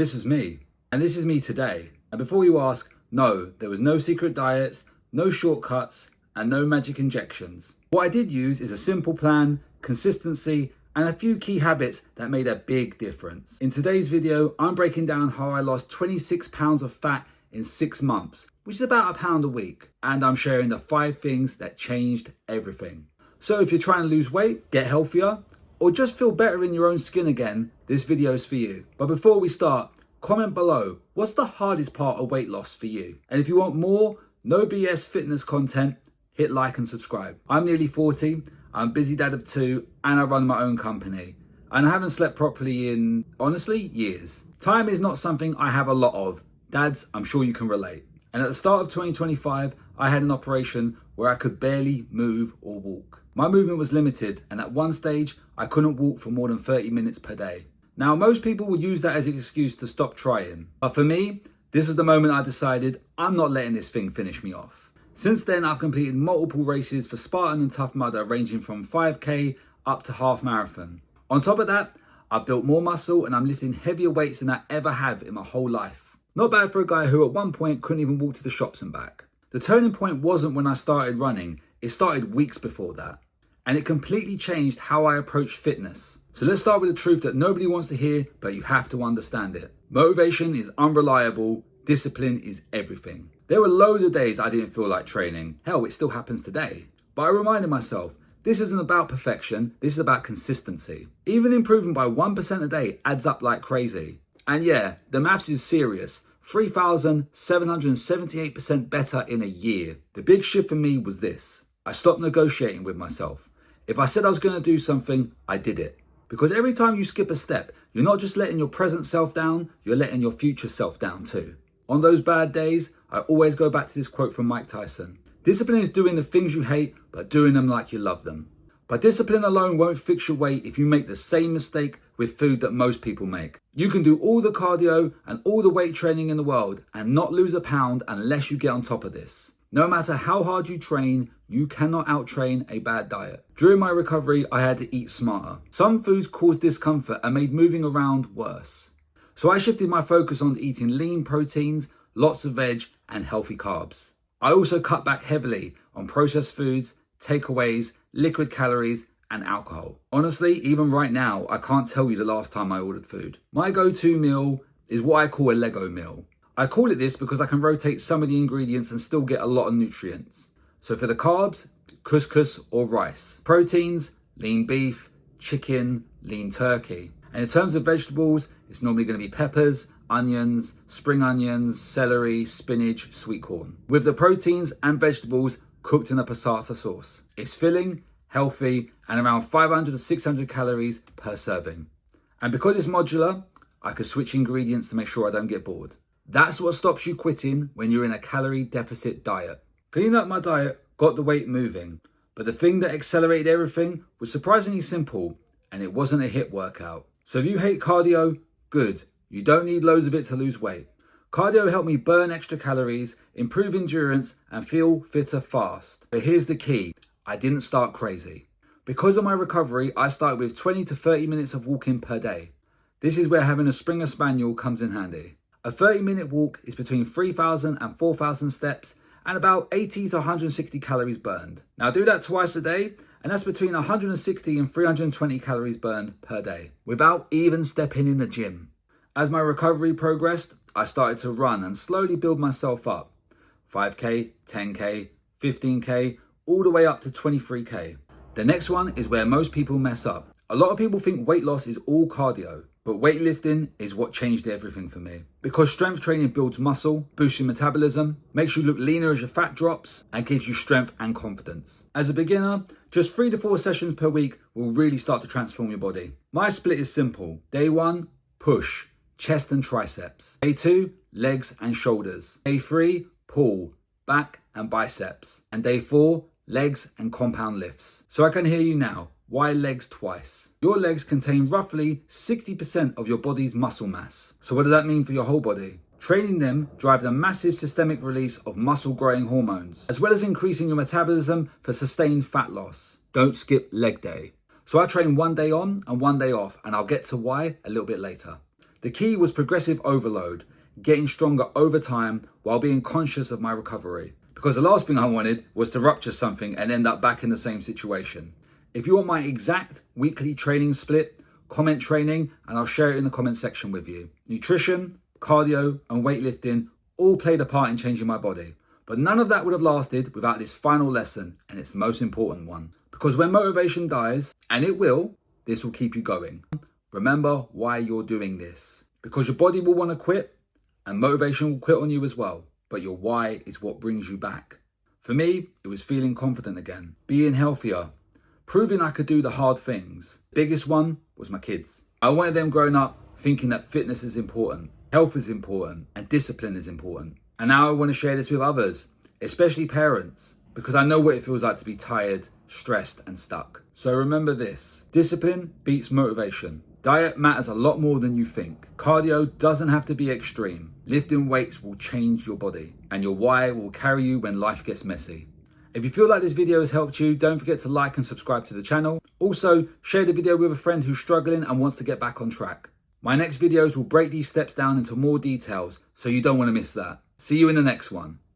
This is me, and this is me today. And before you ask, no, there was no secret diets, no shortcuts, and no magic injections. What I did use is a simple plan, consistency, and a few key habits that made a big difference. In today's video, I'm breaking down how I lost 26 pounds of fat in 6 months, which is about £1 a week. And I'm sharing the 5 things that changed everything. So if you're trying to lose weight, get healthier, or just feel better in your own skin again, this video is for you. But before we start, comment below, what's the hardest part of weight loss for you? And if you want more, no BS fitness content, hit like and subscribe. I'm nearly 40, I'm a busy dad of 2, and I run my own company. And I haven't slept properly in, honestly, years. Time is not something I have a lot of. Dads, I'm sure you can relate. And at the start of 2025, I had an operation where I could barely move or walk. My movement was limited, and at one stage, I couldn't walk for more than 30 minutes per day. Now, most people would use that as an excuse to stop trying. But for me, this was the moment I decided I'm not letting this thing finish me off. Since then, I've completed multiple races for Spartan and Tough Mudder, ranging from 5K up to half marathon. On top of that, I've built more muscle and I'm lifting heavier weights than I ever have in my whole life. Not bad for a guy who at one point couldn't even walk to the shops and back. The turning point wasn't when I started running, it started weeks before that. And it completely changed how I approach fitness. So let's start with the truth that nobody wants to hear, but you have to understand it. Motivation is unreliable, discipline is everything. There were loads of days I didn't feel like training. Hell, it still happens today. But I reminded myself, this isn't about perfection, this is about consistency. Even improving by 1% a day adds up like crazy. And yeah, the maths is serious. 3,778% better in a year. The big shift for me was this. I stopped negotiating with myself. If I said I was going to do something, I did it. Because every time you skip a step, you're not just letting your present self down, you're letting your future self down too. On those bad days, I always go back to this quote from Mike Tyson. Discipline is doing the things you hate, but doing them like you love them. But discipline alone won't fix your weight if you make the same mistake with food that most people make. You can do all the cardio and all the weight training in the world and not lose a pound unless you get on top of this. No matter how hard you train, you cannot out-train a bad diet. During my recovery, I had to eat smarter. Some foods caused discomfort and made moving around worse. So I shifted my focus on eating lean proteins, lots of veg, and healthy carbs. I also cut back heavily on processed foods, takeaways, liquid calories, and alcohol. Honestly, even right now, I can't tell you the last time I ordered food. My go-to meal is what I call a Lego meal. I call it this because I can rotate some of the ingredients and still get a lot of nutrients. So for the carbs, couscous or rice. Proteins, lean beef, chicken, lean turkey. And in terms of vegetables, it's normally going to be peppers, onions, spring onions, celery, spinach, sweet corn. With the proteins and vegetables cooked in a passata sauce. It's filling, healthy, and around 500 to 600 calories per serving. And because it's modular, I can switch ingredients to make sure I don't get bored. That's what stops you quitting when you're in a calorie deficit diet. Cleaning up my diet got the weight moving, but the thing that accelerated everything was surprisingly simple, and it wasn't a HIIT workout. So if you hate cardio, good. You don't need loads of it to lose weight. Cardio helped me burn extra calories, improve endurance, and feel fitter fast. But here's the key, I didn't start crazy. Because of my recovery, I started with 20 to 30 minutes of walking per day. This is where having a Springer Spaniel comes in handy. A 30-minute walk is between 3,000 and 4,000 steps and about 80 to 160 calories burned. Now do that twice a day and that's between 160 and 320 calories burned per day without even stepping in the gym. As my recovery progressed, I started to run and slowly build myself up. 5K, 10K, 15K, all the way up to 23K. The next one is where most people mess up. A lot of people think weight loss is all cardio. But weightlifting is what changed everything for me. Because strength training builds muscle, boosts your metabolism, makes you look leaner as your fat drops, and gives you strength and confidence. As a beginner, just 3 to 4 sessions per week will really start to transform your body. My split is simple. Day 1, push, chest and triceps. Day 2, legs and shoulders. Day 3, pull, back and biceps. And day 4, legs and compound lifts. So I can hear you now. Why legs twice? Your legs contain roughly 60% of your body's muscle mass. So what does that mean for your whole body? Training them drives a massive systemic release of muscle growing hormones, as well as increasing your metabolism for sustained fat loss. Don't skip leg day. So I train one day on and one day off, and I'll get to why a little bit later. The key was progressive overload, getting stronger over time while being conscious of my recovery. Because the last thing I wanted was to rupture something and end up back in the same situation. If you want my exact weekly training split, comment training, and I'll share it in the comment section with you. Nutrition, cardio, and weightlifting all played a part in changing my body. But none of that would have lasted without this final lesson, and it's the most important one. Because when motivation dies, and it will, this will keep you going. Remember why you're doing this. Because your body will want to quit, and motivation will quit on you as well. But your why is what brings you back. For me, it was feeling confident again, being healthier, proving I could do the hard things. The biggest one was my kids. I wanted them growing up thinking that fitness is important, health is important, and discipline is important. And now I want to share this with others, especially parents, because I know what it feels like to be tired, stressed, and stuck. So remember this: discipline beats motivation. Diet matters a lot more than you think. Cardio doesn't have to be extreme. Lifting weights will change your body, and your why will carry you when life gets messy. If you feel like this video has helped you, don't forget to like and subscribe to the channel. Also, share the video with a friend who's struggling and wants to get back on track. My next videos will break these steps down into more details, so you don't want to miss that. See you in the next one.